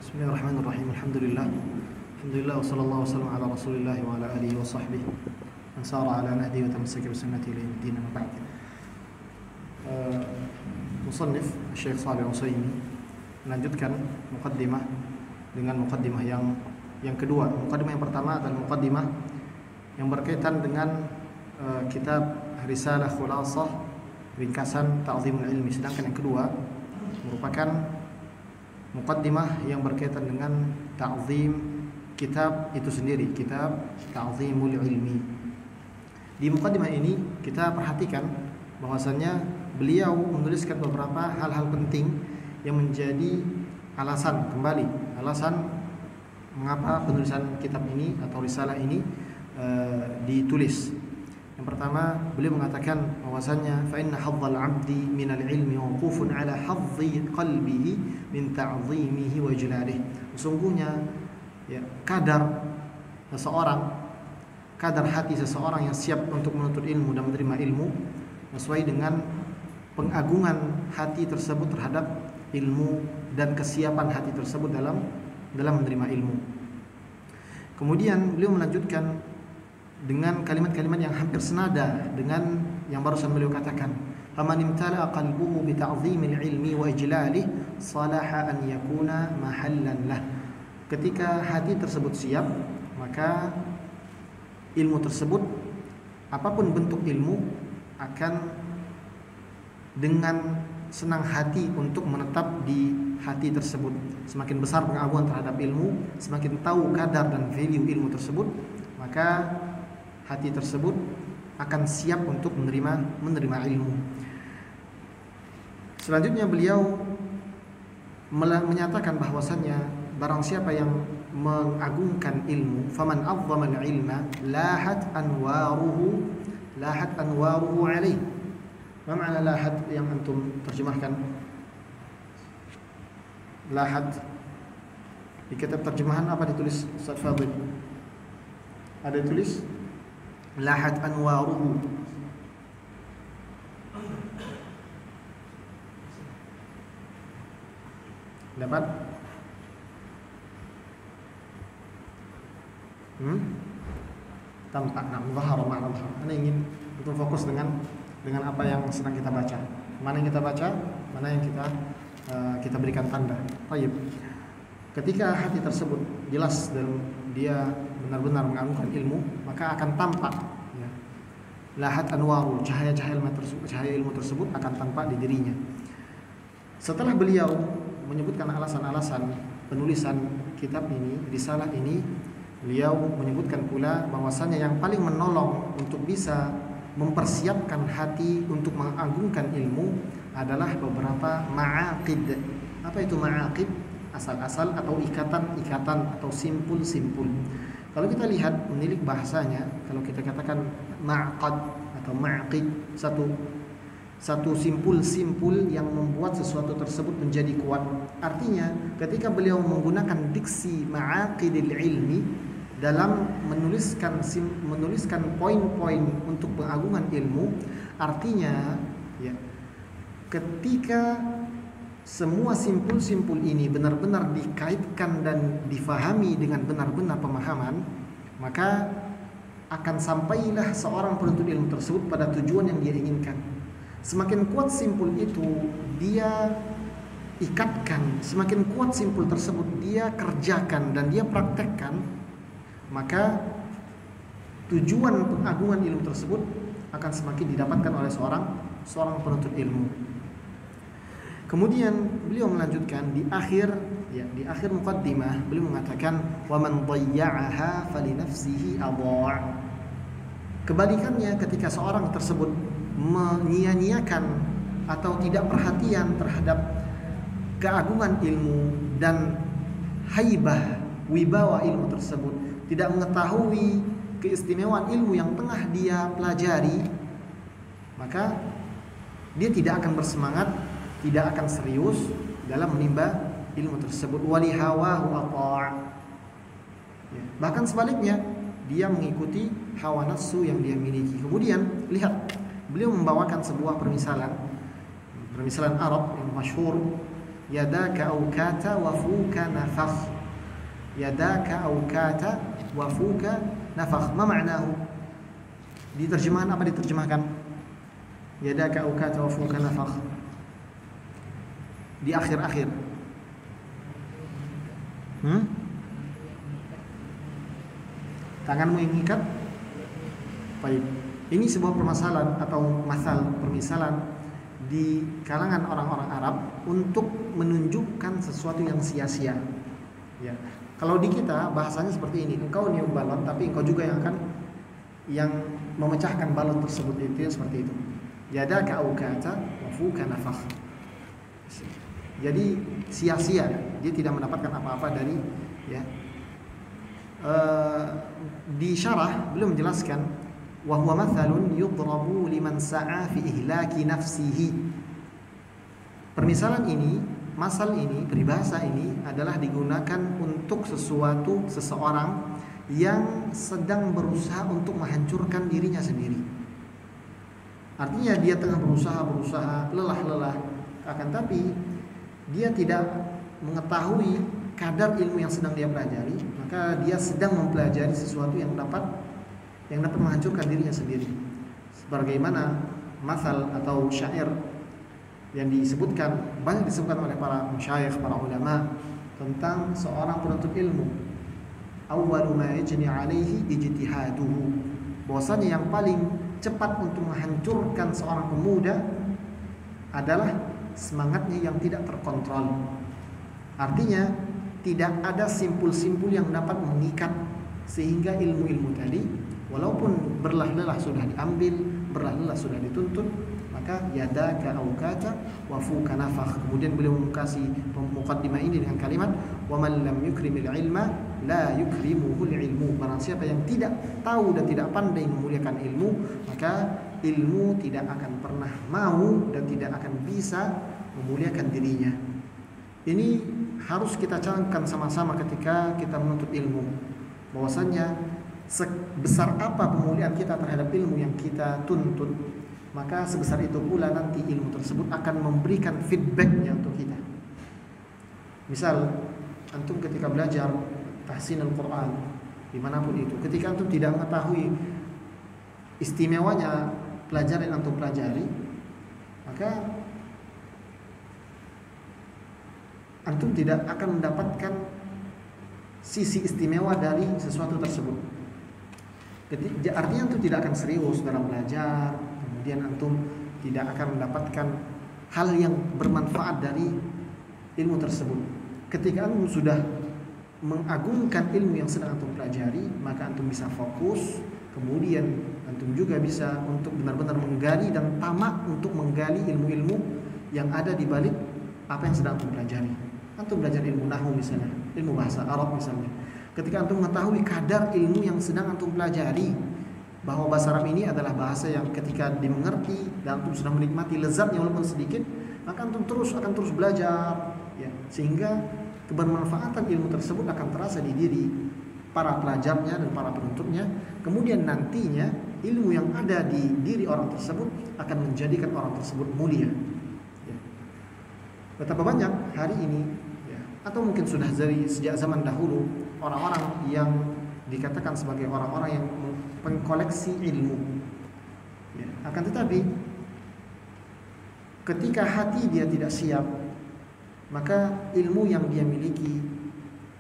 Bismillahirrahmanirrahim. Alhamdulillah wa sallallahu wasallam ala Rasulillah wa ala alihi wa sahbihi man sara ala nahdi wa tamassaka bi sunnati ila yaumil din. Amma ba'd. Musannif Syekh Shalih Al-Utsaimin melanjutkan muqaddimah dengan muqaddimah yang kedua. Muqaddimah yang pertama adalah muqaddimah yang berkaitan dengan kitab Risalah Khulasah ringkasan Ta'zimul Ilmi, sedangkan yang kedua merupakan muqaddimah yang berkaitan dengan ta'zim kitab itu sendiri, kitab Ta'zimul Ilmi. Di muqaddimah ini kita perhatikan bahwasannya beliau menuliskan beberapa hal-hal penting yang menjadi alasan mengapa penulisan kitab ini atau risalah ini ditulis. Yang pertama, beliau mengatakan bahwasannya fa inna hadzal 'abdi minal ilmi mawqufun 'ala hadzi qalbihi min ta'zimihi wa jalalihi. Sesungguhnya kadar hati seseorang yang siap untuk menuntut ilmu dan menerima ilmu sesuai dengan pengagungan hati tersebut terhadap ilmu dan kesiapan hati tersebut dalam menerima ilmu. Kemudian beliau melanjutkan dengan kalimat-kalimat yang hampir senada dengan yang barusan beliau katakan, faman imtala'a qalbuhu bi ta'zimil ilmi wa ijlalih salaha an yakuna mahallan lah. Ketika hati tersebut siap, maka ilmu tersebut, apapun bentuk ilmu, akan dengan senang hati untuk menetap di hati tersebut. Semakin besar pengagungan terhadap ilmu, semakin tahu kadar dan value ilmu tersebut, maka hati tersebut akan siap untuk menerima ilmu. Selanjutnya beliau menyatakan bahwasannya barang siapa yang mengagungkan ilmu, faman azzama al-ilma lahat anwaruhu alaih. Apa makna lahat yang antum terjemahkan? Lahat di kitab terjemahan apa ditulis Ustaz Fadil? Ada ditulis lahat anwaruhu. Dapat? Tampak zahara ma'na zahar. Ana ingin betul fokus dengan apa yang sedang kita baca. Mana yang kita baca, mana yang kita berikan tanda. Baik. Ketika hati tersebut jelas dan dia benar-benar mengagungkan ilmu, maka akan tampak lahat anwaru, cahaya ilmu tersebut akan tampak di dirinya. Setelah beliau menyebutkan alasan-alasan penulisan kitab ini, risalah ini, beliau menyebutkan pula bahwasannya yang paling menolong untuk bisa mempersiapkan hati untuk mengagungkan ilmu adalah beberapa ma'aqid. Apa itu ma'aqid? Asal-asal atau ikatan atau simpul-simpul. Kalau kita lihat menilik bahasanya, kalau kita katakan ma'qad atau ma'qid, satu simpul-simpul yang membuat sesuatu tersebut menjadi kuat. Artinya ketika beliau menggunakan diksi ma'aqidil ilmi dalam menuliskan poin-poin untuk pengagungan ilmu, artinya ketika semua simpul-simpul ini benar-benar dikaitkan dan difahami dengan benar-benar pemahaman, maka akan sampailah seorang penuntut ilmu tersebut pada tujuan yang dia inginkan. Semakin kuat simpul itu dia ikatkan, semakin kuat simpul tersebut dia kerjakan dan dia praktekkan, maka tujuan pengagungan ilmu tersebut akan semakin didapatkan oleh seorang penuntut ilmu. Kemudian beliau melanjutkan di akhir muqaddimah, beliau mengatakan wa man dhayya'aha falinafsihi adha'. Kebalikannya, ketika seorang tersebut menyia-nyiakan atau tidak perhatian terhadap keagungan ilmu dan haibah wibawa ilmu tersebut, tidak mengetahui keistimewaan ilmu yang tengah dia pelajari, maka dia tidak akan bersemangat, tidak akan serius dalam menimba ilmu tersebut. Wali hawahu ata'. Bahkan sebaliknya, dia mengikuti hawa nafsu yang dia miliki. Kemudian lihat, beliau membawakan sebuah permisalan Arab yang masyhur Yadaka aukata wa fuka nafakh. Yadaka aukata wa fuka nafakh. Ma ma'nahu? Di terjemahan apa diterjemahkan? Yadaka aukata wa fuka nafakh. Di akhir-akhir. Tanganmu yang mengikat. Baik. Ini sebuah permasalahan atau permisalan di kalangan orang-orang Arab untuk menunjukkan sesuatu yang sia-sia. Ya. Kalau di kita bahasanya seperti ini, engkau nium balon tapi engkau juga yang memecahkan balon tersebut, itu seperti itu. Yadaka aukata wa fuka nafakh. Jadi sia-sia, dia tidak mendapatkan apa-apa dari ya. Di syarah belum menjelaskan wa huwa mathalun yudrabu liman sa'a fi ihlaki nafsihi. Permisalan ini, masal ini, peribahasa ini adalah digunakan untuk seseorang yang sedang berusaha untuk menghancurkan dirinya sendiri. Artinya dia tengah berusaha, lelah, akan tapi dia tidak mengetahui kadar ilmu yang sedang dia pelajari, maka dia sedang mempelajari sesuatu yang dapat menghancurkan dirinya sendiri. Sebagaimana masal atau syair yang banyak disebutkan oleh para masyayikh, para ulama tentang seorang penuntut ilmu. Awwalu ma yajni alaihi ijtihaduhu. Bahwasanya yang paling cepat untuk menghancurkan seorang pemuda adalah semangatnya yang tidak terkontrol. Artinya tidak ada simpul-simpul yang dapat mengikat, sehingga ilmu-ilmu tadi walaupun berlah-lelah sudah diambil, berlah-lelah sudah dituntut, maka yadaka aukata wa fuka nafakh. Kemudian beliau mengkasih muqaddimah ini dengan kalimat wa man lam yukrimil ilma la yukrimuhul ilmu. Barang siapa yang tidak tahu dan tidak pandai memuliakan ilmu, maka ilmu tidak akan pernah mau dan tidak akan bisa memuliakan dirinya. Ini harus kita camkan sama-sama ketika kita menuntut ilmu, bahwasanya sebesar apa pemuliaan kita terhadap ilmu yang kita tuntut, maka sebesar itu pula nanti ilmu tersebut akan memberikan feedbacknya untuk kita. Misal antum ketika belajar tahsinul Quran dimanapun itu, ketika antum tidak mengetahui istimewanya pelajaran yang antum pelajari, maka antum tidak akan mendapatkan sisi istimewa dari sesuatu tersebut. Artinya antum tidak akan serius dalam belajar, kemudian antum tidak akan mendapatkan hal yang bermanfaat dari ilmu tersebut. Ketika antum sudah mengagungkan ilmu yang sedang antum pelajari, maka antum bisa fokus, kemudian antum juga bisa untuk benar-benar menggali dan tamak untuk menggali ilmu-ilmu yang ada di balik apa yang sedang antum pelajari. Antum belajar ilmu nahwu misalnya, ilmu bahasa Arab misalnya. Ketika antum mengetahui kadar ilmu yang sedang antum pelajari, bahwa bahasa Arab ini adalah bahasa yang ketika dimengerti dan antum sudah menikmati lezatnya walaupun sedikit, maka antum akan terus belajar, ya, sehingga kebermanfaatan ilmu tersebut akan terasa di diri para pelajarnya dan para penuntutnya. Kemudian nantinya ilmu yang ada di diri orang tersebut akan menjadikan orang tersebut mulia. Ya. Betapa banyak hari ini, ya, atau mungkin sudah dari sejak zaman dahulu, orang-orang yang dikatakan sebagai orang-orang yang pengkoleksi ilmu. Ya. Akan tetapi ketika hati dia tidak siap, maka ilmu yang dia miliki,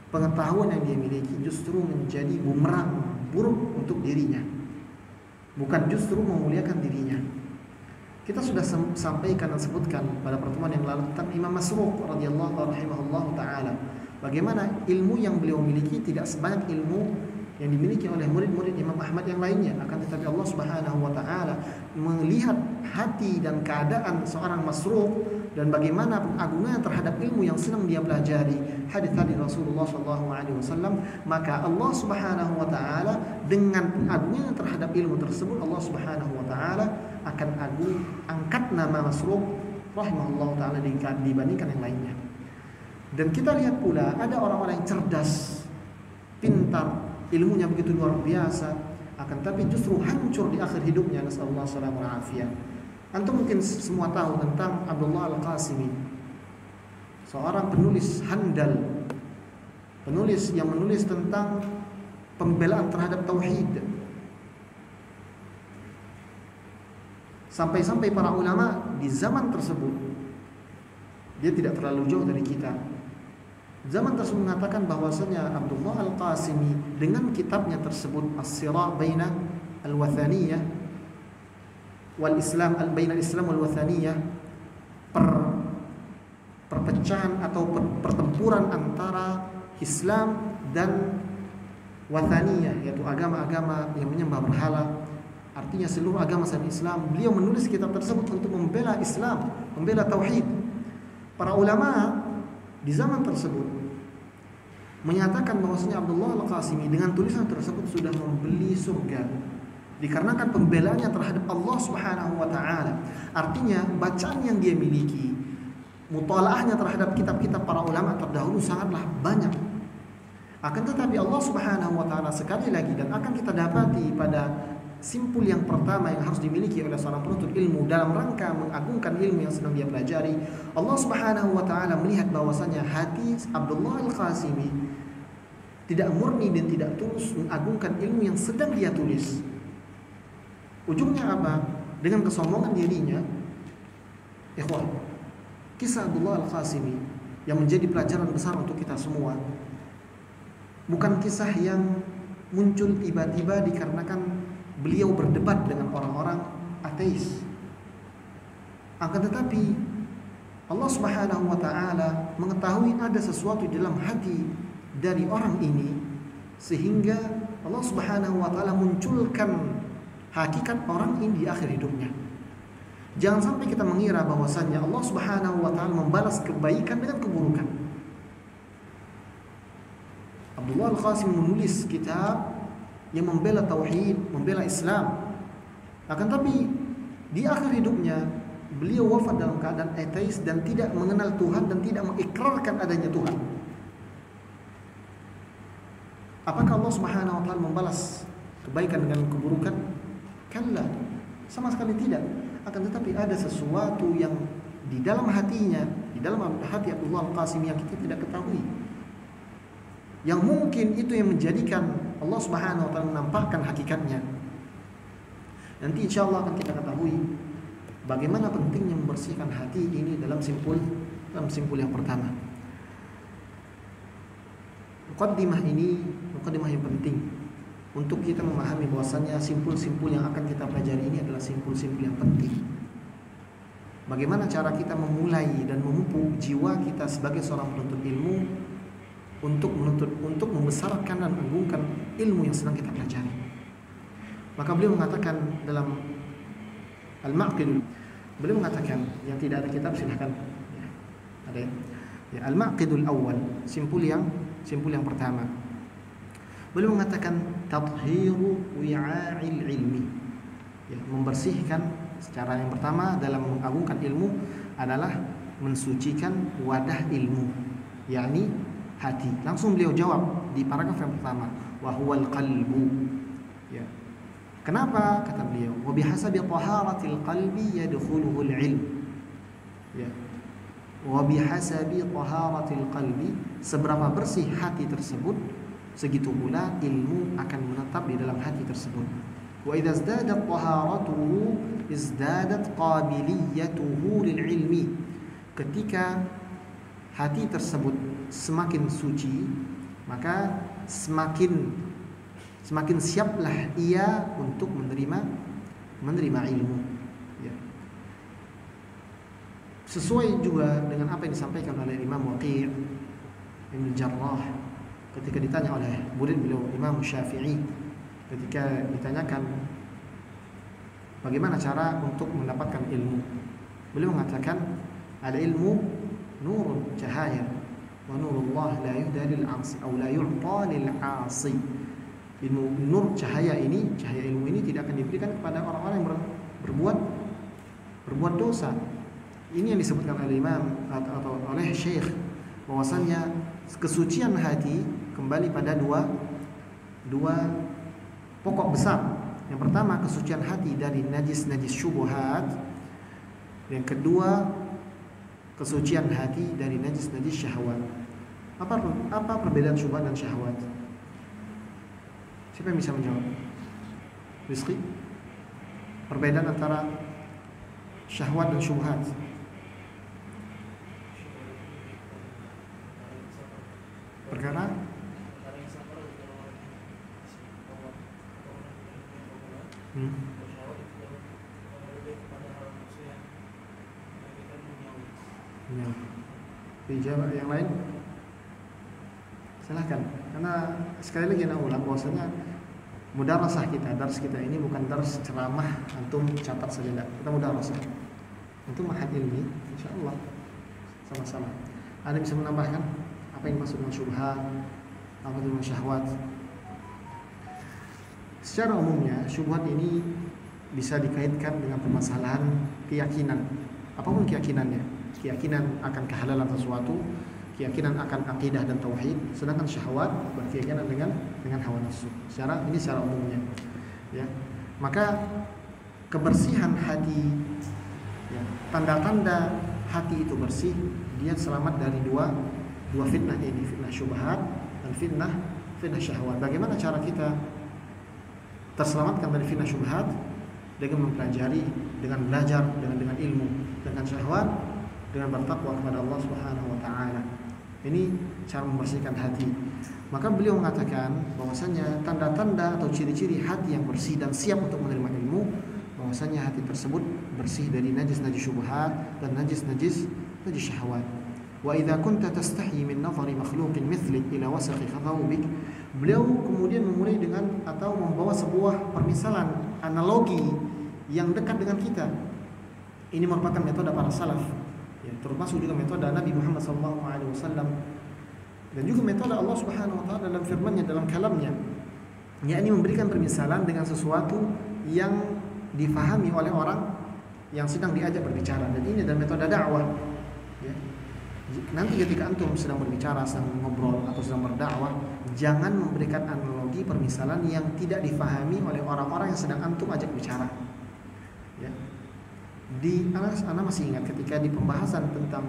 pengetahuan yang dia miliki justru menjadi bumerang buruk untuk dirinya, bukan justru memuliakan dirinya. Kita sudah sampaikan dan sebutkan pada pertemuan yang lalu tentang Imam Masruq radhiyallahu rahimahullahu taala, bagaimana ilmu yang beliau miliki tidak sebanyak ilmu yang dimiliki oleh murid-murid Imam Ahmad yang lainnya. Akan tetapi Allah Subhanahu wa taala melihat hati dan keadaan seorang Masruq dan bagaimana pengagungannya terhadap ilmu yang sedang dia pelajari, hadis-hadis Rasulullah SAW, maka Allah Subhanahu wa taala dengan pengagungannya terhadap ilmu tersebut, Allah Subhanahu wa taala akan angkat nama Masruq rahimahullah taala dibandingkan yang lainnya. Dan kita lihat pula ada orang-orang yang cerdas, pintar, ilmunya begitu luar biasa, akan tapi justru hancur di akhir hidupnya. Nasallallahu alaihi wasallam. Antum mungkin semua tahu tentang Abdullah Al-Qasimi, seorang penulis handal, penulis yang menulis tentang pembelaan terhadap tauhid. Sampai-sampai para ulama di zaman tersebut, dia tidak terlalu jauh dari kita, zaman tersebut mengatakan bahwasanya Abdullah Al-Qasimi dengan kitabnya tersebut As-Sira' Baina Al-Wathaniyah wal Islam, Baina Al-Islam wal Wathaniyah, perpecahan atau pertempuran antara Islam dan Wathaniyah, yaitu agama-agama yang menyembah berhala, artinya seluruh agama selain Islam. Beliau menulis kitab tersebut untuk membela Islam, membela tauhid. Para ulama di zaman tersebut menyatakan bahwasanya Abdullah Al-Qasimi dengan tulisan tersebut sudah membeli surga dikarenakan pembelaannya terhadap Allah Subhanahu wa taala. Artinya bacaan yang dia miliki, mutalaahnya terhadap kitab-kitab para ulama terdahulu sangatlah banyak. Akan tetapi Allah Subhanahu wa taala sekali lagi, dan akan kita dapati pada simpul yang pertama yang harus dimiliki oleh seorang penuntut ilmu dalam rangka mengagungkan ilmu yang sedang dia pelajari, Allah Subhanahu wa taala melihat bahwasanya hati Abdullah Al-Qasimi tidak murni dan tidak tulus mengagungkan ilmu yang sedang dia tulis. Ujungnya apa? Dengan kesombongan dirinya, ikhwan, kisah Abdullah Al-Qasimi yang menjadi pelajaran besar untuk kita semua bukan kisah yang muncul tiba-tiba dikarenakan beliau berdebat dengan orang-orang ateis. Akan tetapi Allah Subhanahu wa taala mengetahui ada sesuatu di dalam hati dari orang ini, sehingga Allah Subhanahu wa taala munculkan hakikat orang ini di akhir hidupnya. Jangan sampai kita mengira bahwasannya Allah Subhanahu wa taala membalas kebaikan dengan keburukan. Abdullah Al-Qasim menulis kitab yang membela tauhid, membela Islam. Akan tapi di akhir hidupnya beliau wafat dalam keadaan ateis dan tidak mengenal Tuhan dan tidak mengikrarkan adanya Tuhan. Apakah Allah Subhanahu wa taala membalas kebaikan dengan keburukan? Kalla, sama sekali tidak. Akan tetapi ada sesuatu yang di dalam hatinya, di dalam hati Abdullah Al-Qasim yang kita tidak ketahui, yang mungkin itu yang menjadikan Allah Subhanahu wa taala menampakkan hakikatnya. Nanti insyaallah akan kita ketahui bagaimana pentingnya membersihkan hati ini dalam simpul yang pertama. Muqaddimah ini muqaddimah yang penting untuk kita memahami bahwasannya simpul-simpul yang akan kita pelajari ini adalah simpul-simpul yang penting. Bagaimana cara kita memulai dan memupuk jiwa kita sebagai seorang penuntut ilmu untuk membesarkan dan mengagungkan ilmu yang sedang kita pelajari. Maka beliau mengatakan dalam Al-Maqid, beliau mengatakan, yang tidak ada kitab silahkan ya, ada ya, Al-Maqidul Awal, simpul yang pertama. Beliau mengatakan tadhiru wi'a'il ilmi, ya, membersihkan secara yang pertama dalam mengagungkan ilmu adalah mensucikan wadah ilmu, yakni hati. Langsung beliau jawab di paragraf yang pertama, wa huwal qalbu. Ya. Kenapa? Kata beliau, wa bihasabi taharatil qalbi yadkhuluhul ilm. Ya. Wa bihasabi taharatil qalbi, seberapa bersih hati tersebut, segitu pula ilmu akan menetap di dalam hati tersebut. Wa idza izdadat taharatuhu izdadat qabiliyatuhu lil ilmi. Ketika hati tersebut semakin suci, maka semakin siaplah ia untuk menerima ilmu. Ya. Sesuai juga dengan apa yang disampaikan oleh Imam Waqi' Ibn Jarrah ketika ditanya oleh murid beliau Imam Syafi'i, ketika ditanyakan bagaimana cara untuk mendapatkan ilmu, beliau mengatakan ada ilmu nurun, cahaya, wa nurullah la yuhda lil 'asi atau la yu'ta lil 'asi. Ilmu nur, cahaya ilmu ini tidak akan diberikan kepada orang-orang yang berbuat dosa. Ini yang disebutkan oleh Imam atau oleh Syekh, bahwasannya kesucian hati kembali pada dua pokok besar. Yang pertama, kesucian hati dari najis syubhat. Yang kedua, kesucian hati dari najis-najis syahwat. Apa perbedaan syubhat dan syahwat? Siapa yang bisa menjawab? Rizki? Perbedaan antara syahwat dan syubhat. Perkara ya. Dijawab yang lain? Silahkan. Karena sekali lagi nak ulang bahwasanya mudarasah kita, dars kita ini bukan dars ceramah antum catat saja enggak. Kita mudarasah. Itu mahad ilmi, insyaallah. Sama-sama. Ada bisa menambahkan apa yang maksud dengan syubhat, apa itu dengan syahwat? Secara umumnya syubhat ini bisa dikaitkan dengan permasalahan keyakinan. Apapun keyakinannya, keyakinan akan kehalalan sesuatu, keyakinan akan akidah dan tauhid, sedangkan syahwat berkeyakinan dengan hawa nafsu. Secara umumnya, ya. Maka kebersihan hati, ya, tanda-tanda hati itu bersih, dia selamat dari dua fitnah ini, fitnah syubhat dan fitnah syahwat. Bagaimana cara kita terselamatkan dari fitnah syubhat? Dengan mempelajari, dengan belajar, dengan ilmu, dengan syahwat, dengan bertakwa kepada Allah Subhanahu wa taala. Ini cara membersihkan hati. Maka beliau mengatakan bahwasanya tanda-tanda atau ciri-ciri hati yang bersih dan siap untuk menerima ilmu, bahwasanya hati tersebut bersih dari najis-najis syubhat dan najis syahwat. Wa idza kunta tastahi min nazari makhluqin mithlik ila wasakhi thawbik. Beliau kemudian memulai dengan atau membawa sebuah permisalan, analogi yang dekat dengan kita. Ini merupakan metode para salaf, ya, termasuk juga metode Nabi Muhammad SAW dan juga metode Allah Subhanahu wa taala dalam firman-Nya, dalam kalamnya, yakni memberikan permisalan dengan sesuatu yang difahami oleh orang yang sedang diajak berbicara. Dan ini adalah metode dakwah, ya. Nanti ketika antum sedang berbicara, sedang ngobrol atau sedang berdakwah, jangan memberikan analogi permisalan yang tidak difahami oleh orang-orang yang sedang antum ajak bicara. Ya. Ana masih ingat ketika di pembahasan tentang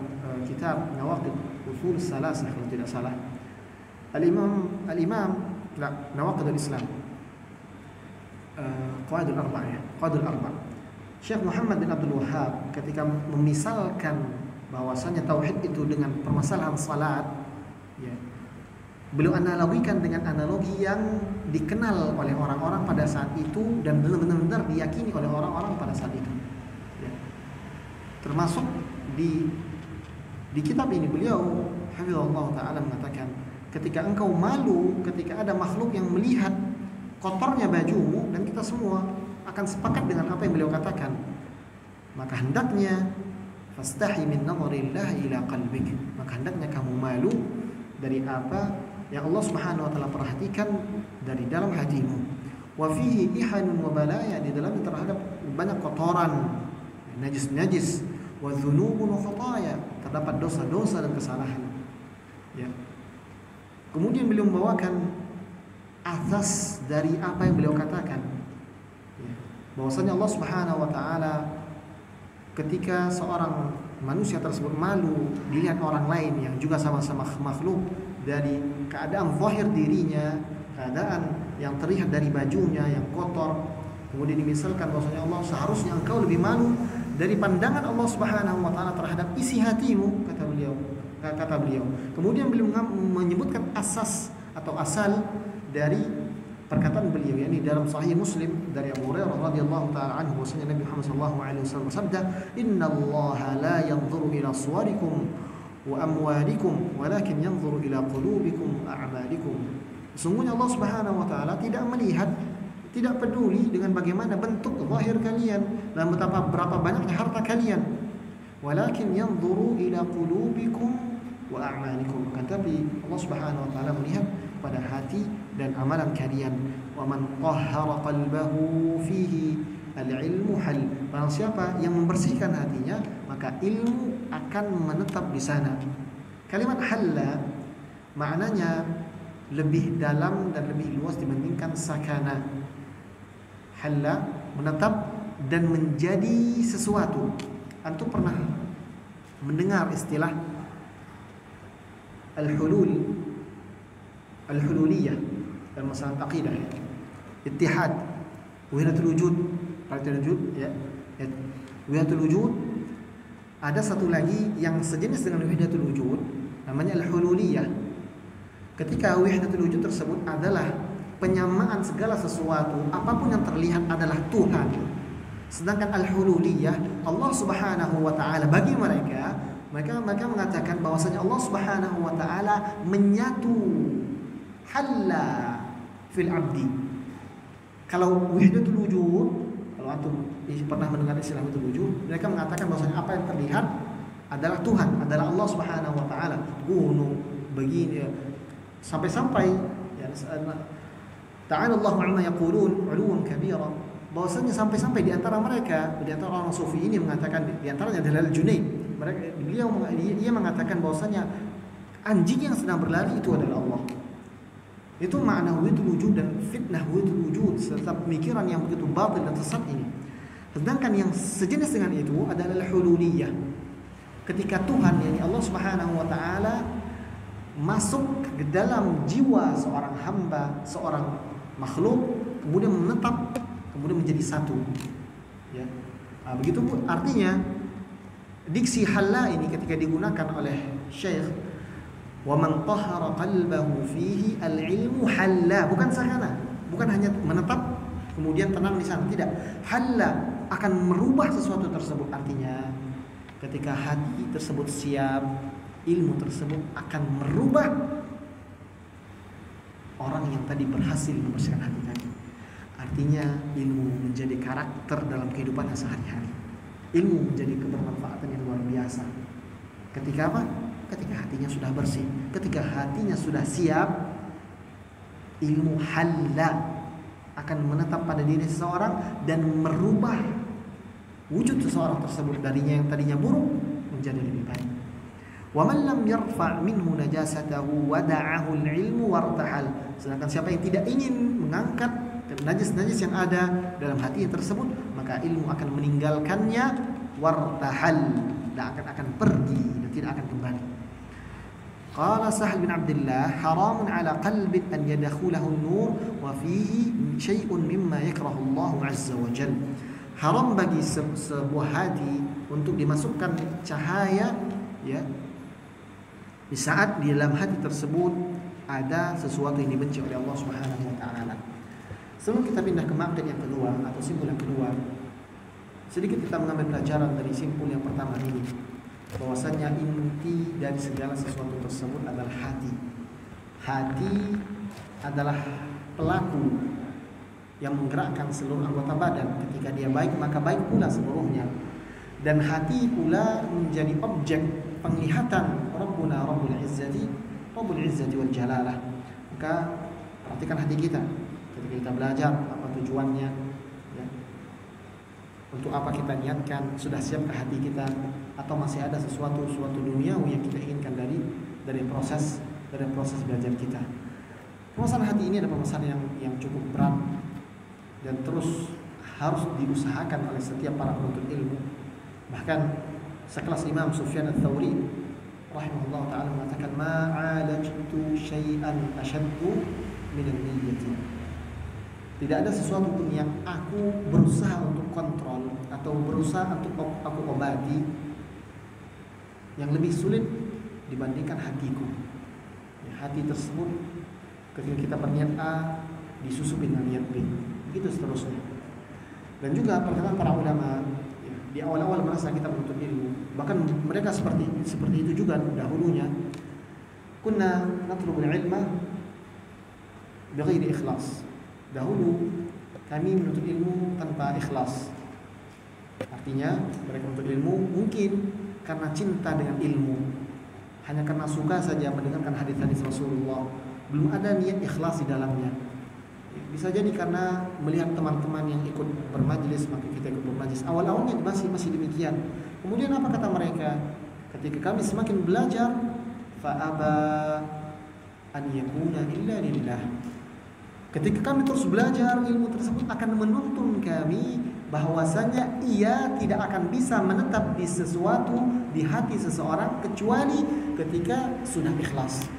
kitab Nawaqid Ushul Salasah kalau tidak salah, Nawaqid al-Islam, Qawaidul Arba'. Syekh Muhammad bin Abdul Wahhab ketika memisalkan bahwasanya tauhid itu dengan permasalahan salat, ya, beliau analogikan dengan analogi yang dikenal oleh orang-orang pada saat itu dan benar-benar diyakini oleh orang-orang pada saat itu, ya. Termasuk di kitab ini beliau hafizallahu taala mengatakan, ketika engkau malu ketika ada makhluk yang melihat kotornya bajumu, dan kita semua akan sepakat dengan apa yang beliau katakan, maka hendaknya fastahi min nadharillahi ila qalbik, maka hendaknya kamu malu dari apa yang Allah Subhanahu wa taala perhatikan dari dalam hatimu. Wa fihi ihanun wa balaya, di dalamnya terhadap banyak kotoran, najis-najis, wa dzunubun wa khataya, terdapat dosa-dosa dan kesalahan. Ya. Kemudian beliau membawakan asas dari apa yang beliau katakan. Ya. Bahwasanya Allah Subhanahu wa taala ketika seorang manusia tersebut malu dilihat orang lain yang juga sama-sama makhluk dari keadaan zahir dirinya, keadaan yang terlihat dari bajunya yang kotor, kemudian dimisalkan bahwasanya Allah, seharusnya engkau lebih malu dari pandangan Allah Subhanahu wa taala terhadap isi hatimu, kata beliau. Kemudian beliau menyebutkan asas atau asal dari perkataan beliau, yakni dalam Sahih Muslim dari Abu Hurairah radhiyallahu taala anhu, bahwasanya Nabi Muhammad sallallahu alaihi wasallam bersabda, "Innallaha la yanzuru ila suwarikum wa amwalikum walakin yanzuru ila qulubikum wa a'malikum." Sesungguhnya Allah Subhanahu wa taala tidak melihat, tidak peduli dengan bagaimana bentuk zahir kalian dan berapa banyaknya harta kalian, walakin yanzuru ila qulubikum wa a'malikum. Tapi Allah Subhanahu wa taala melihat pada hati dan amalan kalian. Wa man tahhara qalbahu fihi al-ilmu hal. Barang siapa yang membersihkan hatinya, maka ilmu akan menetap di sana. Kalimat halla maknanya lebih dalam dan lebih luas dibandingkan sakana. Halla menetap dan menjadi sesuatu. Antum pernah mendengar istilah al-hululiyah dalam masalah aqidah, ya. Ittihad, wahdatul wujud, wahdatul wujud. Ada satu lagi yang sejenis dengan wahdatul wujud, namanya al-hululiyah. Ketika wahdatul wujud tersebut adalah penyamaan segala sesuatu, apapun yang terlihat adalah Tuhan. Sedangkan al-hululiyah, Allah Subhanahu wa taala, bagi mereka mengatakan bahwasanya Allah Subhanahu wa taala menyatu, halla fil abdi. Kalau wahdatul wujud, kalau antum pernah mendengar istilah wahdatul wujud, mereka mengatakan bahwasanya apa yang terlihat adalah Tuhan, adalah Allah Subhanahu wa taala. Gunung begini, sampai-sampai ya, ta'ala Allahu amma yaqulun 'uluwan kabira. Bahwasanya sampai-sampai di antara mereka, di antara orang sufi ini mengatakan, di antaranya adalah Al-Junaid, dia mengatakan bahwasanya anjing yang sedang berlari itu adalah Allah. Itu makna wahdatul wujud dan fitnah wahdatul wujud serta pemikiran yang begitu batil dan sesat ini. Sedangkan yang sejenis dengan itu adalah hululiyah. Ketika Tuhan, yakni Allah Subhanahu wa taala, masuk ke dalam jiwa seorang hamba, seorang makhluk, kemudian menetap, kemudian menjadi satu. Ya. Nah, begitu artinya diksi halla ini ketika digunakan oleh Syekh, wa man tahhara qalbahu fihi al-ilmu halla, bukan sakana, bukan hanya menetap kemudian tenang di sana, tidak. Halla, akan merubah sesuatu tersebut. Artinya ketika hati tersebut siap, ilmu tersebut akan merubah orang yang tadi berhasil membersihkan hati tadi. Artinya ilmu menjadi karakter dalam kehidupan sehari-hari. Ilmu menjadi kebermanfaatan yang luar biasa. Ketika apa? Ketika hatinya sudah bersih, ketika hatinya sudah siap, ilmu halla akan menetap pada diri seseorang dan merubah wujud seseorang tersebut darinya yang tadinya buruk menjadi lebih baik. Wa man lam yarfa' minhu najasatahu wada'ahu al-ilmu wartahal. Sedangkan siapa yang tidak ingin mengangkat najis-najis yang ada dalam hati tersebut, maka ilmu akan meninggalkannya, wartahal, dan akan pergi dan tidak akan kembali. Qala Sahal bin Abdullah, haramun ala qalbin an yadkhulahu an-nur wa fihi syai'un mimma yakrahu Allah azza wa jalla. Haram bagi sebuah hati untuk dimasukkan cahaya, ya, di saat di dalam hati tersebut ada sesuatu yang dibenci oleh Allah Subhanahu wa taala. Sebelum kita pindah ke maksud yang kedua atau simpul yang kedua, sedikit kita mengambil pelajaran dari simpul yang pertama ini, bahwasanya inti dari segala sesuatu tersebut adalah hati. Hati adalah pelaku yang menggerakkan seluruh anggota badan. Ketika dia baik, maka baik pula seluruhnya. Dan hati pula menjadi objek penglihatan Rabbuna Rabbul Izzati wal Jalalah. Maka perhatikan hati kita. Ketika kita belajar, apa tujuannya, ya. Untuk apa kita niatkan, sudah siapkah hati kita, atau masih ada sesuatu duniawi yang kita inginkan dari proses belajar kita. Permasalahan hati ini adalah permasalahan yang cukup berat dan terus harus diusahakan oleh setiap para penuntut ilmu. Bahkan sekelas Imam Sufyan Ats-Tsauri rahimahullah taala mengatakan, ma'alajtu syai'an ashaddu min an-niyyati. Tidak ada sesuatu pun yang aku berusaha untuk kontrol atau berusaha untuk aku obati yang lebih sulit dibandingkan hatiku. Ya, hati tersebut ketika kita berniat A disusupi dengan niat B, begitu seterusnya. Dan juga perkataan para ulama, ya, di awal-awal merasa kita menuntut ilmu, bahkan mereka seperti itu juga dahulunya. Kunna natlubul ilma bighairi ikhlas. Dahulu kami menuntut ilmu tanpa ikhlas. Artinya mereka menuntut ilmu mungkin karena cinta dengan ilmu, hanya karena suka saja mendengarkan hadis-hadis Rasulullah, belum ada niat ikhlas di dalamnya. Bisa jadi karena melihat teman-teman yang ikut bermajlis, maka kita ikut bermajlis. Awal-awalnya masih demikian. Kemudian apa kata mereka? Ketika kami semakin belajar, fa'aba an yakuna illa lillah. Ketika kami terus belajar, ilmu tersebut akan menuntun kami bahwasanya ia tidak akan bisa menetap di sesuatu di hati seseorang kecuali ketika sudah ikhlas.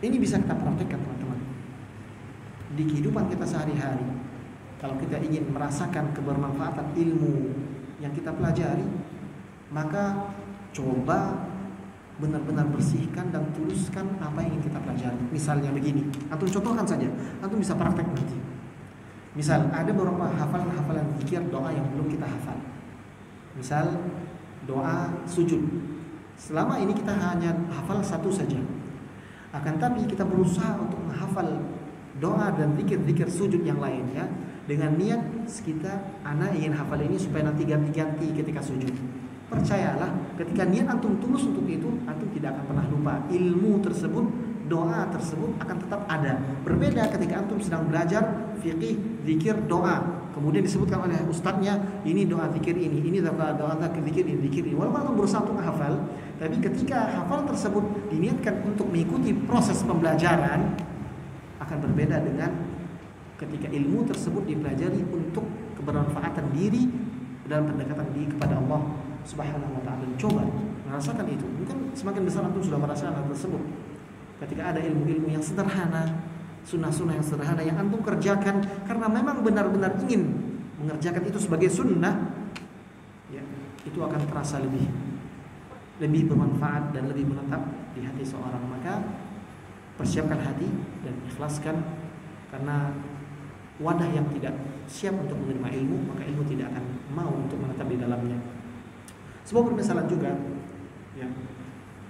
Ini bisa kita praktekkan teman-teman di kehidupan kita sehari-hari. Kalau kita ingin merasakan kebermanfaatan ilmu yang kita pelajari, maka coba benar-benar bersihkan dan tuluskan apa yang ingin kita pelajari. Misalnya begini, antum contohkan saja, antum bisa praktek nanti. Misal ada beberapa hafalan-hafalan zikir doa yang belum kita hafal. Misal doa sujud. Selama ini kita hanya hafal satu saja. Akan tapi kita berusaha untuk menghafal doa dan zikir-zikir sujud yang lainnya dengan niat kita ana ingin hafal ini supaya nanti ganti-ganti ketika sujud. Percayalah, ketika niat antum tulus untuk itu, antum tidak akan pernah lupa. Ilmu tersebut, doa tersebut akan tetap ada. Berbeda ketika antum sedang belajar fikih, zikir, doa. Kemudian disebutkan oleh ustadznya, ini doa zikir ini doa zikir ini. Walaupun antum berusaha untuk menghafal, tapi ketika hafal tersebut diniatkan untuk mengikuti proses pembelajaran, akan berbeda dengan ketika ilmu tersebut dipelajari untuk kebermanfaatan diri dalam pendekatan diri kepada Allah Subhanahu wa ta'ala. Coba merasakan itu. Mungkin semakin besar antum sudah merasakan hal tersebut. Ketika ada ilmu-ilmu yang sederhana, sunnah-sunnah yang sederhana yang antum kerjakan karena memang benar-benar ingin mengerjakan itu sebagai sunnah, ya, itu akan terasa lebih bermanfaat dan lebih menetap di hati seorang. Maka persiapkan hati dan ikhlaskan, karena wadah yang tidak siap untuk menerima ilmu, maka ilmu tidak akan mau untuk menetap di dalamnya. Sebuah permisalan juga, ya,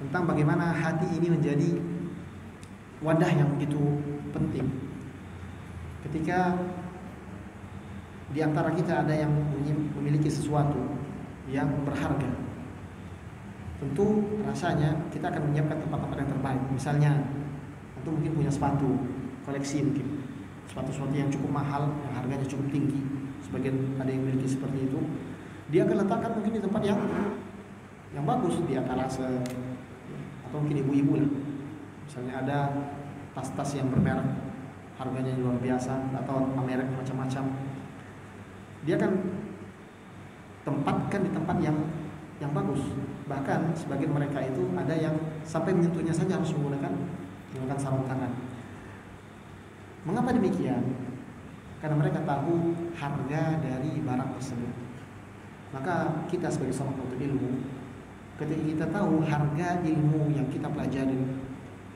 tentang bagaimana hati ini menjadi wadah yang begitu penting. Ketika di antara kita ada yang memiliki sesuatu yang berharga, tentu rasanya kita akan menyiapkan tempat-tempat yang terbaik. Misalnya, antum mungkin punya sepatu koleksi, mungkin sepatu-sepatu yang cukup mahal, yang harganya cukup tinggi. Sebagian ada yang memiliki seperti itu. Dia akan letakkan mungkin di tempat yang bagus, di etalase, atau mungkin ibu-ibu lah. Misalnya ada tas-tas yang bermerek, harganya luar biasa, atau merek macam-macam. Dia akan tempatkan di tempat yang bagus. Bahkan sebagian mereka itu ada yang sampai menyentuhnya saja harus menggunakan sarung tangan. Mengapa demikian? Karena mereka tahu harga dari barang tersebut. Maka kita sebagai seorang penuntut ilmu, ketika kita tahu harga ilmu yang kita pelajari,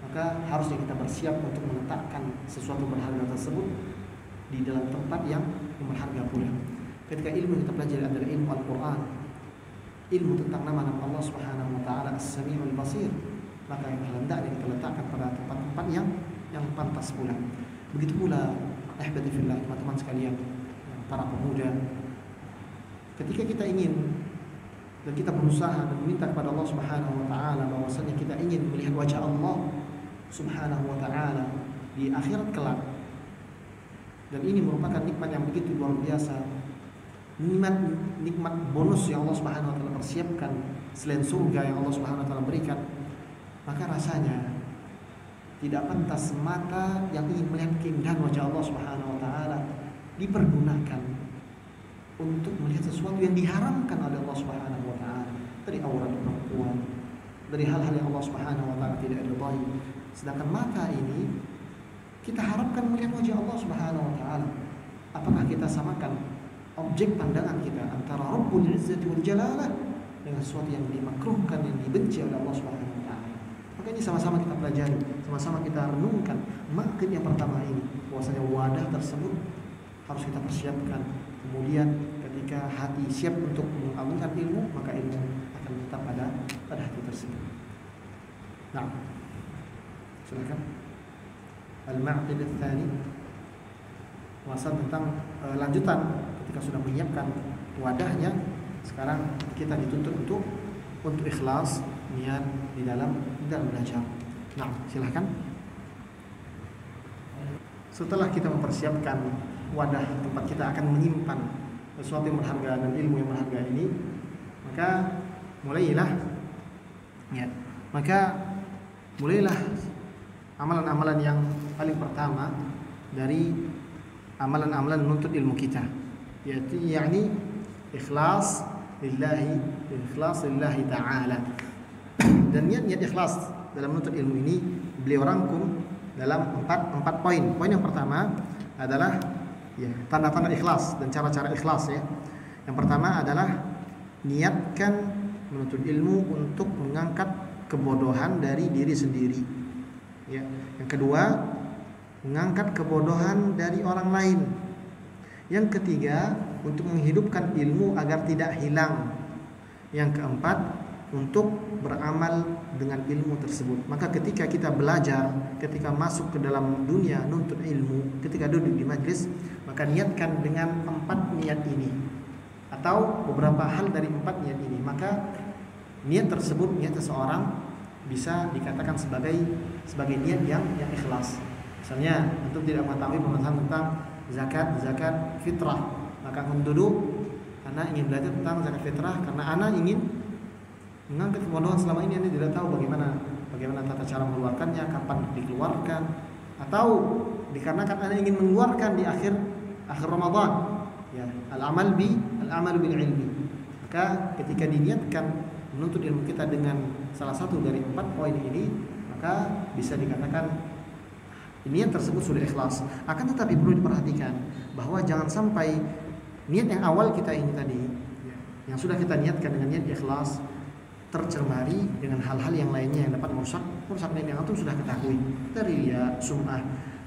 maka harusnya kita bersiap untuk meletakkan sesuatu berharga tersebut di dalam tempat yang berharga pula. Ketika ilmu yang kita pelajari adalah ilmu Al-Quran, ilmu tentang nama-nama Allah Subhanahu wa ta'ala As-Sami'ul Basir, maka yang hendaknya kita letakkan pada tempat-tempat yang pantas pula. Begitu pula ahbati fillah, teman-teman sekalian, para pemuda, ketika kita ingin dan kita berusaha dan meminta kepada Allah Subhanahu wa ta'ala bahwasanya kita ingin melihat wajah Allah Subhanahu wa ta'ala di akhirat kelak, dan ini merupakan nikmat yang begitu luar biasa, nikmat bonus yang Allah Subhanahu wa ta'ala persiapkan selain surga yang Allah Subhanahu wa ta'ala berikan, maka rasanya tidak pantas mata yang ingin melihat keindahan wajah Allah Subhanahu wa ta'ala dipergunakan untuk melihat sesuatu yang diharamkan oleh Allah Subhanahu wa ta'ala, dari aurat perempuan, dari hal-hal yang Allah Subhanahu wa ta'ala tidak ridai. Sedangkan mata ini kita harapkan melihat wajah Allah Subhanahu wa ta'ala. Apakah kita samakan objek pandangan kita antara Rabbul Izzati wal Jalalah dengan sesuatu yang dimakruhkan, yang dibenci oleh Allah Subhanahu wa ta'ala? Maka ini sama-sama kita pelajari, sama-sama kita renungkan makin yang pertama ini, bahwasanya wadah tersebut harus kita persiapkan. Kemudian ketika hati siap untuk mengambilkan ilmu, maka ilmu akan tetap pada hati tersebut. Nah, silakan. Al-Ma'qid ats-tsani, wawasan tentang lanjutan ketika sudah menyiapkan wadahnya. Sekarang kita dituntut untuk ikhlas niat di dalam belajar. Nah, silakan. Setelah kita mempersiapkan wadah tempat kita akan menyimpan sesuatu yang berharga dan ilmu yang berharga ini, maka mulailah amalan-amalan yang paling pertama dari amalan-amalan menuntut ilmu kita. yaitu yakni ikhlas lillahi ta'ala. Dan niat ikhlas dalam menuntut ilmu ini beliau rangkum dalam empat poin. Poin yang pertama adalah tanda-tanda ikhlas dan cara-cara ikhlas ya. Yang pertama adalah niatkan menuntut ilmu untuk mengangkat kebodohan dari diri sendiri. Ya. Yang kedua, mengangkat kebodohan dari orang lain. Yang ketiga, untuk menghidupkan ilmu agar tidak hilang. Yang keempat, untuk beramal dengan ilmu tersebut. Maka ketika kita belajar, ketika masuk ke dalam dunia nuntut ilmu, ketika duduk di majlis, maka niatkan dengan 4 niat ini atau beberapa hal dari 4 niat ini. Maka niat tersebut, niat seseorang bisa dikatakan sebagai niat yang ikhlas. Misalnya, untuk tidak mengetahui pembahasan tentang zakat fitrah, maka duduk, anak ingin belajar tentang zakat fitrah karena anak ingin mengangkat kebodohan selama ini Anda tidak tahu bagaimana tata cara mengeluarkannya, kapan dikeluarkan, atau dikarenakan Anda ingin mengeluarkan di akhir Ramadan. Ya, al-amal bil ilmi. Maka ketika diniatkan menuntut ilmu kita dengan salah satu dari 4 poin ini, maka bisa dikatakan niat tersebut sudah ikhlas. Akan tetapi perlu diperhatikan bahwa jangan sampai niat yang awal kita ini tadi, yang sudah kita niatkan dengan niat ikhlas, tercemari dengan hal-hal yang lainnya yang dapat merusak niat yang antum sudah ketahui dari riya, sum'ah.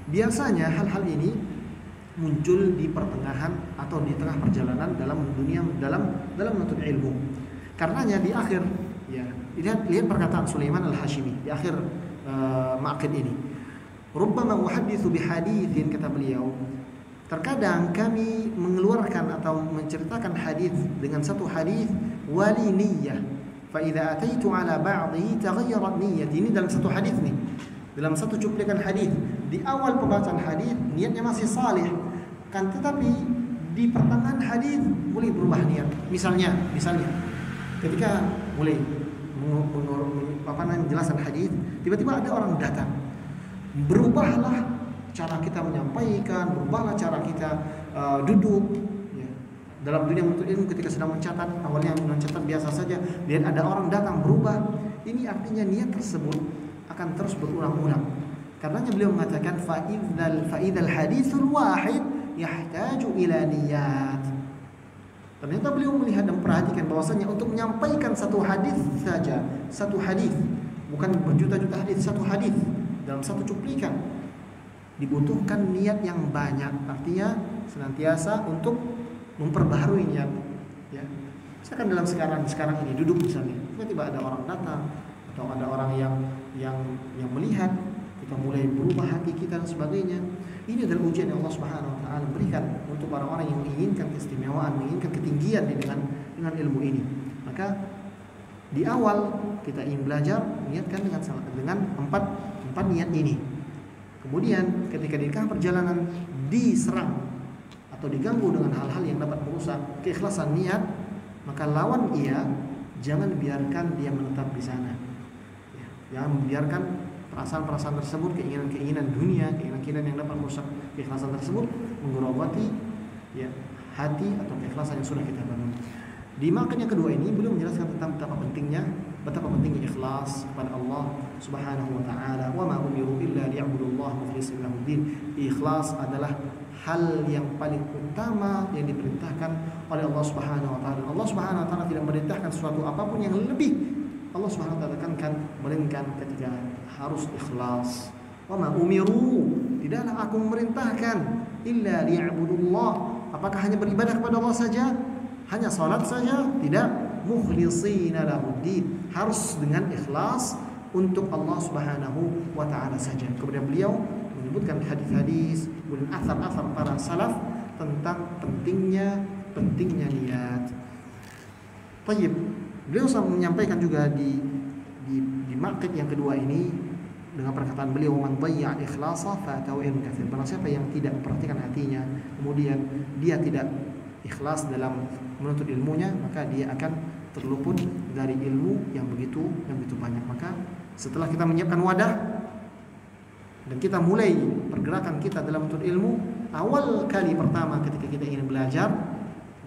Biasanya hal-hal ini muncul di pertengahan atau di tengah perjalanan dalam menuntut ilmu. Karenanya di akhir, ya, lihat perkataan Sulaiman Al-Hashimi di akhir maqid ini. Rubbama uhadditsu bihaditsin, kata beliau, terkadang kami mengeluarkan atau menceritakan hadis dengan satu hadis wali niyyah. Fa idza ataitu ala ba'dhi taghayyarat niyyati. Ini dalam satu hadis nih. Dalam satu cuplikan hadis. Di awal pembacaan hadis niatnya masih salih. Kan tetapi di pertengahan hadis mulai berubah niat. Misalnya ketika mulai menjelaskan hadis, tiba-tiba ada orang datang. Berubahlah cara kita menyampaikan, berubahlah cara kita duduk. Dalam dunia menuntut ilmu ketika sedang mencatat, awalnya mencatat biasa saja, lihat ada orang datang berubah. Ini artinya niat tersebut akan terus berulang-ulang. Karenanya beliau mengatakan fa'idhal hadithul wahid yahtaju ila niyat. Ternyata beliau melihat dan perhatikan bahwasanya untuk menyampaikan satu hadis saja, satu hadis, bukan berjuta-juta hadis, satu hadis dalam satu cuplikan, dibutuhkan niat yang banyak. Artinya senantiasa untuk memperbaharui niat, ya. Misalkan dalam sekarang ini duduk misalnya, tiba-tiba ada orang datang atau ada orang yang melihat, kita mulai berubah hati kita dan sebagainya. Ini adalah ujian yang Allah Subhanahu wa taala berikan untuk orang-orang yang menginginkan keistimewaan, menginginkan ketinggian dengan ilmu ini. Maka di awal kita ingin belajar, niatkan dengan empat niat ini. Kemudian ketika di tengah perjalanan diserang atau diganggu dengan hal-hal yang dapat merusak keikhlasan niat, maka lawan ia, jangan biarkan dia menetap di sana. Ya, jangan biarkan perasaan-perasaan tersebut, keinginan-keinginan dunia, keinginan-keinginan yang dapat merusak keikhlasan tersebut menggerogoti ya hati atau keikhlasan yang sudah kita bangun. Di maqid yang kedua ini beliau menjelaskan tentang betapa pentingnya ikhlas kepada Allah Subhanahu wa taala. Wa ma umiru illa liya'budullaha mukhlishina lahud-din. Ikhlas adalah hal yang paling utama yang diperintahkan oleh Allah Subhanahu wa taala. Allah Subhanahu wa taala tidak memerintahkan sesuatu apapun yang lebih. Allah Subhanahu wa taala tekankan melainkan ketika harus ikhlas. Wa ma umiru, tidaklah aku memerintahkan illa liya'budullah. Apakah hanya beribadah kepada Allah saja? Hanya salat saja? Tidak. Mukhlishina lahud-din, harus dengan ikhlas untuk Allah Subhanahu wa taala saja. Kemudian beliau menyebutkan hadis-hadis, kemudian asar-asar para salaf tentang pentingnya niat. Baik, beliau menyampaikan juga di maqid yang kedua ini dengan perkataan beliau, man dhayya ikhlasa fatahu ilmun katsir. Barang siapa yang tidak memperhatikan hatinya, kemudian dia tidak ikhlas dalam menuntut ilmunya, maka dia akan terluput dari ilmu yang begitu banyak. Maka setelah kita menyiapkan wadah dan kita mulai pergerakan kita dalam menuntut ilmu, awal kali pertama ketika kita ingin belajar,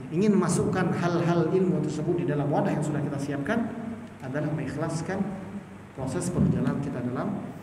ingin memasukkan hal-hal ilmu tersebut di dalam wadah yang sudah kita siapkan adalah mengikhlaskan proses perjalanan kita dalam